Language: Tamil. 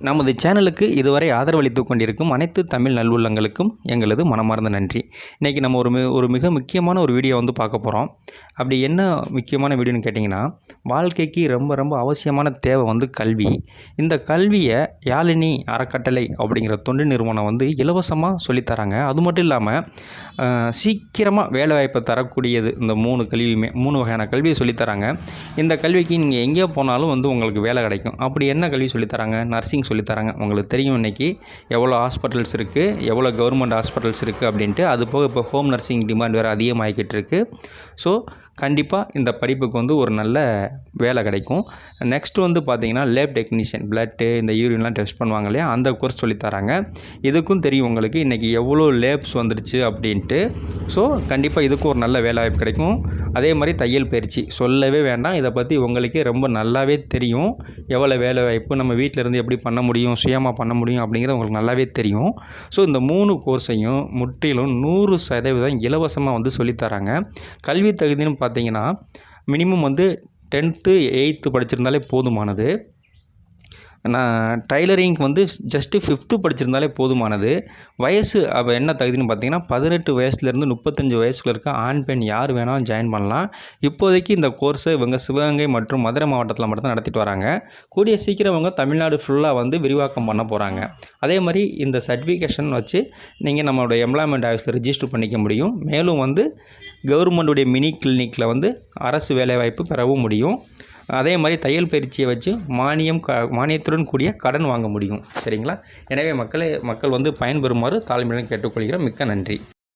நமது சேனலுக்கு இதுவரை ஆதரவளித்து கொண்டிருக்கும் அனைத்து தமிழ் நல்லுள்ளங்களுக்கும் எங்களது மனமார்ந்த நன்றி. இன்றைக்கி நம்ம ஒரு மிக முக்கியமான ஒரு வீடியோ வந்து பார்க்க போகிறோம். அப்படி என்ன முக்கியமான வீடியோன்னு கேட்டிங்கன்னா, வாழ்க்கைக்கு ரொம்ப அவசியமான தேவை வந்து கல்வி. இந்த கல்வியை யாழினி அறக்கட்டளை அப்படிங்கிற தொண்டு நிறுவனம் வந்து இலவசமாக சொல்லித்தராங்க. அது மட்டும் இல்லாமல் சீக்கிரமாக வேலைவாய்ப்பை தரக்கூடியது இந்த 3 கல்வியுமே 3 வகையான கல்வியை சொல்லித்தராங்க. இந்த கல்விக்கு நீங்கள் எங்கே போனாலும் வந்து உங்களுக்கு வேலை கிடைக்கும். அப்படி என்ன கல்வி சொல்லித்தராங்க? நர்சிங் சொல்லித்தராங்க. உங்களுக்கு தெரியும் இன்றைக்கி எவ்வளோ ஹாஸ்பிட்டல்ஸ் இருக்குது, எவ்வளோ கவர்மெண்ட் ஹாஸ்பிட்டல்ஸ் இருக்குது அப்படின்ட்டு. அது போக இப்போ ஹோம் நர்சிங் டிமாண்ட் வேறு அதிகமாகிக்கிட்டு இருக்குது. ஸோ கண்டிப்பாக இந்த படிப்புக்கு வந்து ஒரு நல்ல வேலை கிடைக்கும். நெக்ஸ்ட்டு வந்து பார்த்திங்கன்னா லேப் டெக்னீஷியன், பிளட்டு இந்த யூரின்லாம் டெஸ்ட் பண்ணுவாங்க இல்லையா, அந்த கோர்ஸ் சொல்லித்தராங்க. இதுக்கும் தெரியும் உங்களுக்கு இன்றைக்கி எவ்வளோ லேப்ஸ் வந்துடுச்சு அப்படின்ட்டு. ஸோ கண்டிப்பாக இதுக்கும் ஒரு நல்ல வேலை வாய்ப்பு கிடைக்கும். அதே மாதிரி தையல் பயிற்சி சொல்லவே வேண்டாம். இதை பற்றி உங்களுக்கே ரொம்ப நல்லாவே தெரியும். எவ்வளோ வேலை வாய்ப்பு நம்ம வீட்டில் இருந்து எப்படி பண்ண முடியும், சுயமாக பண்ண முடியும் அப்படிங்கிறது உங்களுக்கு நல்லாவே தெரியும். ஸோ இந்த 3 கோர்ஸையும் முற்றிலும் 100% இலவசமாக வந்து சொல்லித்தராங்க. கல்வி தகுதின்னு பார்த்திங்கன்னா மினிமம் வந்து 10th 8th படிச்சிருந்தாலே போதுமானது. நான் டைலரிங் வந்து ஜஸ்ட்டு 5th படிச்சிருந்தாலே போதுமானது. வயசு அப்போ என்ன தகுதின்னு பார்த்தீங்கன்னா 18 வயசுலேருந்து 35 வயசுக்குள்ள இருக்க ஆண் பெண் யார் வேணாலும் ஜாயின் பண்ணலாம். இப்போதைக்கு இந்த கோர்ஸை இவங்க சிவகங்கை மற்றும் மதுரை மாவட்டத்தில் மட்டும் நடத்திட்டு வராங்க. கூடிய சீக்கிரம் இவங்க தமிழ்நாடு ஃபுல்லாக வந்து விரிவாக்கம் பண்ண போகிறாங்க. அதே மாதிரி இந்த சர்டிஃபிகேஷன் வச்சு நீங்கள் நம்மளோட எம்ப்ளாய்மெண்ட் ஆஃபீஸில் ரிஜிஸ்டர் பண்ணிக்க முடியும். மேலும் வந்து கவர்மெண்ட்டுடைய மினி கிளினிக்கில் வந்து அரசு வேலைவாய்ப்பு பெறவும் முடியும். அதே மாதிரி தையல் பயிற்சியை வச்சு மானியத்துடன் கூடிய கடன் வாங்க முடியும். சரிங்களா? எனவே மக்கள் வந்து பயன்பெறுமாறு தாழ்மையுடன் கேட்டுக்கொள்கிறேன். மிக்க நன்றி.